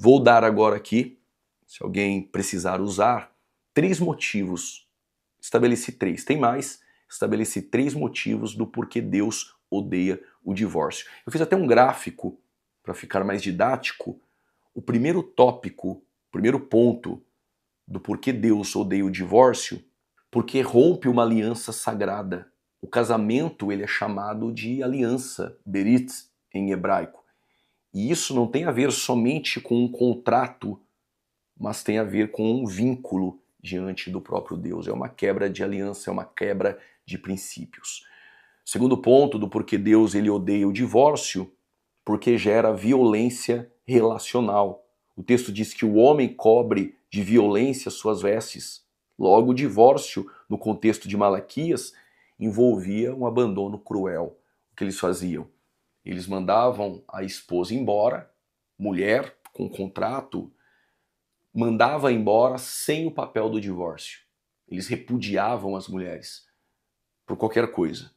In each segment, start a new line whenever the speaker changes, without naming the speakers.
Vou dar agora aqui, se alguém precisar usar, 3 motivos. Estabeleci 3, tem mais. Estabeleci 3 motivos do porquê Deus odeia o divórcio. Eu fiz até um gráfico para ficar mais didático. O primeiro tópico, o primeiro ponto do porquê Deus odeia o divórcio, porque rompe uma aliança sagrada. O casamento ele é chamado de aliança, berit em hebraico. E isso não tem a ver somente com um contrato, mas tem a ver com um vínculo diante do próprio Deus. É uma quebra de aliança, é uma quebra de princípios. Segundo ponto do porquê Deus ele odeia o divórcio, porque gera violência relacional. O texto diz que o homem cobre de violência suas vestes. Logo, o divórcio, no contexto de Malaquias, envolvia um abandono cruel. O que eles faziam? Eles mandavam a esposa embora, mulher com contrato, mandava embora sem o papel do divórcio. Eles repudiavam as mulheres por qualquer coisa,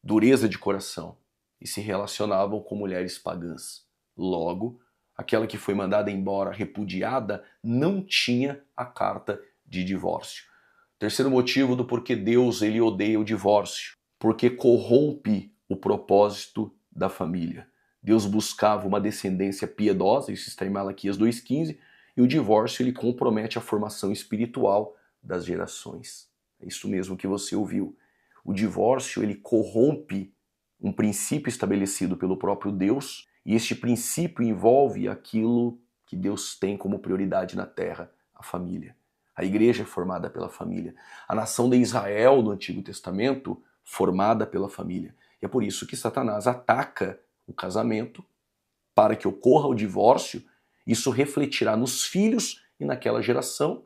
dureza de coração, e se relacionavam com mulheres pagãs. Logo, aquela que foi mandada embora, repudiada, não tinha a carta de divórcio. Terceiro motivo do porquê Deus ele odeia o divórcio, porque corrompe o propósito da família. Deus buscava uma descendência piedosa, isso está em Malaquias 2,15, e o divórcio ele compromete a formação espiritual das gerações. É isso mesmo que você ouviu. O divórcio ele corrompe um princípio estabelecido pelo próprio Deus, e este princípio envolve aquilo que Deus tem como prioridade na terra, a família. A igreja é formada pela família. A nação de Israel no Antigo Testamento, formada pela família. E é por isso que Satanás ataca o casamento para que ocorra o divórcio. Isso refletirá nos filhos e naquela geração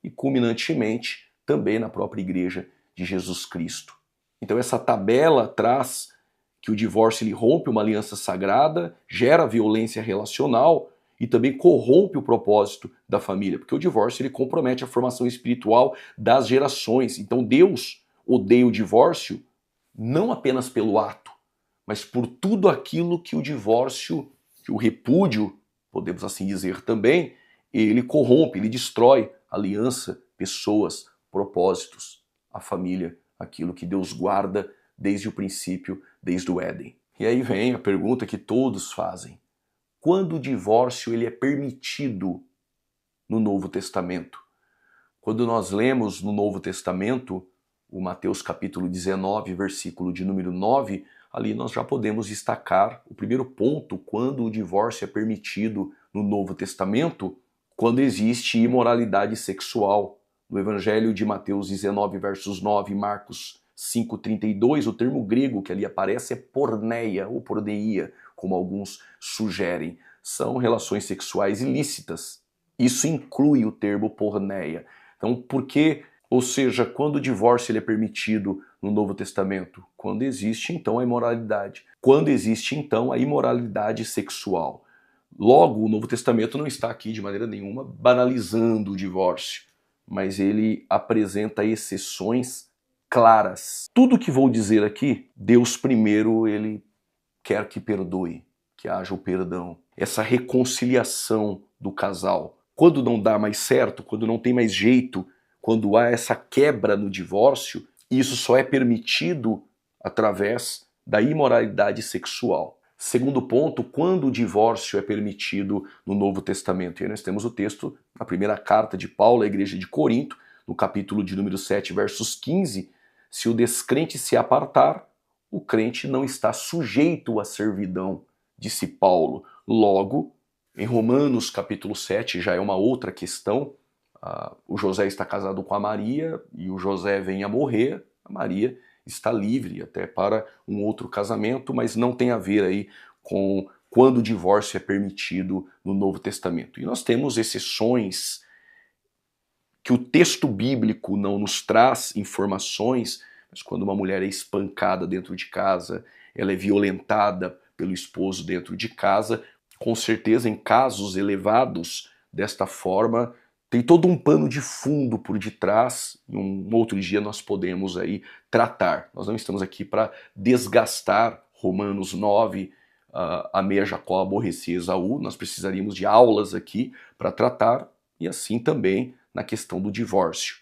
e, culminantemente, também na própria igreja de Jesus Cristo. Então essa tabela traz que o divórcio ele rompe uma aliança sagrada, gera violência relacional e também corrompe o propósito da família, porque o divórcio ele compromete a formação espiritual das gerações. Então Deus odeia o divórcio não apenas pelo ato, mas por tudo aquilo que o divórcio, que o repúdio, podemos assim dizer também, ele corrompe, ele destrói aliança, pessoas, propósitos, a família, aquilo que Deus guarda desde o princípio, desde o Éden. E aí vem a pergunta que todos fazem. Quando o divórcio ele é permitido no Novo Testamento? Quando nós lemos no Novo Testamento, o Mateus capítulo 19, versículo de número 9, ali nós já podemos destacar o primeiro ponto, quando o divórcio é permitido no Novo Testamento, quando existe imoralidade sexual. No Evangelho de Mateus 19, versos 9 e Marcos 5,32, o termo grego que ali aparece é porneia ou porneia, como alguns sugerem. São relações sexuais ilícitas. Isso inclui o termo porneia. Então, por que, ou seja, quando o divórcio ele é permitido no Novo Testamento? Quando existe, então, a imoralidade. Quando existe, então, a imoralidade sexual. Logo, o Novo Testamento não está aqui de maneira nenhuma banalizando o divórcio, mas ele apresenta exceções claras. Tudo que vou dizer aqui, Deus primeiro ele quer que perdoe, que haja o perdão, essa reconciliação do casal. Quando não dá mais certo, quando não tem mais jeito, quando há essa quebra no divórcio, isso só é permitido através da imoralidade sexual. Segundo ponto, quando o divórcio é permitido no Novo Testamento. E aí nós temos o texto na primeira carta de Paulo à igreja de Corinto, no capítulo de número 7, versos 15, se o descrente se apartar, o crente não está sujeito à servidão, disse Paulo. Logo, em Romanos capítulo 7 já é uma outra questão. O José está casado com a Maria e o José vem a morrer, a Maria está livre até para um outro casamento, mas não tem a ver aí com quando o divórcio é permitido no Novo Testamento. E nós temos exceções que o texto bíblico não nos traz informações, mas quando uma mulher é espancada dentro de casa, ela é violentada pelo esposo dentro de casa, com certeza em casos elevados desta forma, tem todo um pano de fundo por detrás, e um outro dia nós podemos aí tratar. Nós não estamos aqui para desgastar Romanos 9, amei a Jacó, aborreci Esaú. Nós precisaríamos de aulas aqui para tratar, e assim também na questão do divórcio.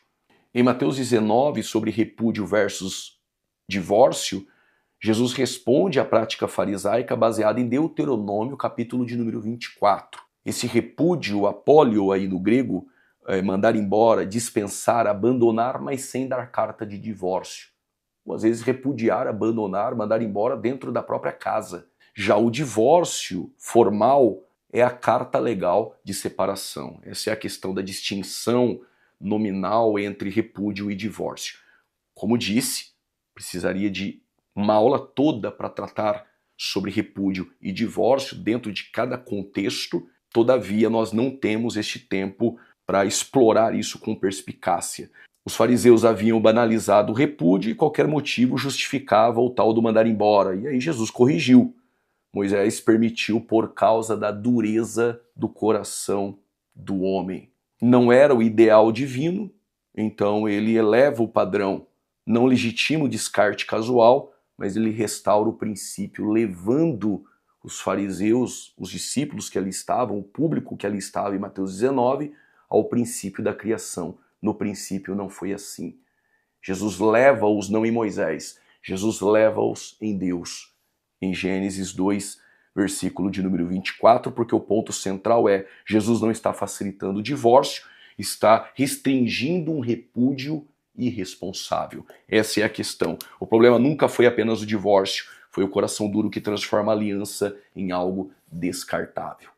Em Mateus 19, sobre repúdio versus divórcio, Jesus responde à prática farisaica baseada em Deuteronômio, capítulo de número 24. Esse repúdio, apólio aí no grego, mandar embora, dispensar, abandonar, mas sem dar carta de divórcio. Ou às vezes repudiar, abandonar, mandar embora dentro da própria casa. Já o divórcio formal é a carta legal de separação. Essa é a questão da distinção nominal entre repúdio e divórcio. Como disse, precisaria de uma aula toda para tratar sobre repúdio e divórcio dentro de cada contexto. Todavia, nós não temos este tempo para explorar isso com perspicácia. Os fariseus haviam banalizado o repúdio e qualquer motivo justificava o tal do mandar embora. E aí Jesus corrigiu. Moisés permitiu por causa da dureza do coração do homem. Não era o ideal divino, então ele eleva o padrão. Não legitima o descarte casual, mas ele restaura o princípio, levando os fariseus, os discípulos que ali estavam, o público que ali estava em Mateus 19, ao princípio da criação. No princípio não foi assim. Jesus leva-os não em Moisés, Jesus leva-os em Deus. Em Gênesis 2, versículo de número 24, porque o ponto central é: Jesus não está facilitando o divórcio, está restringindo um repúdio irresponsável. Essa é a questão. O problema nunca foi apenas o divórcio, foi o coração duro que transforma a aliança em algo descartável.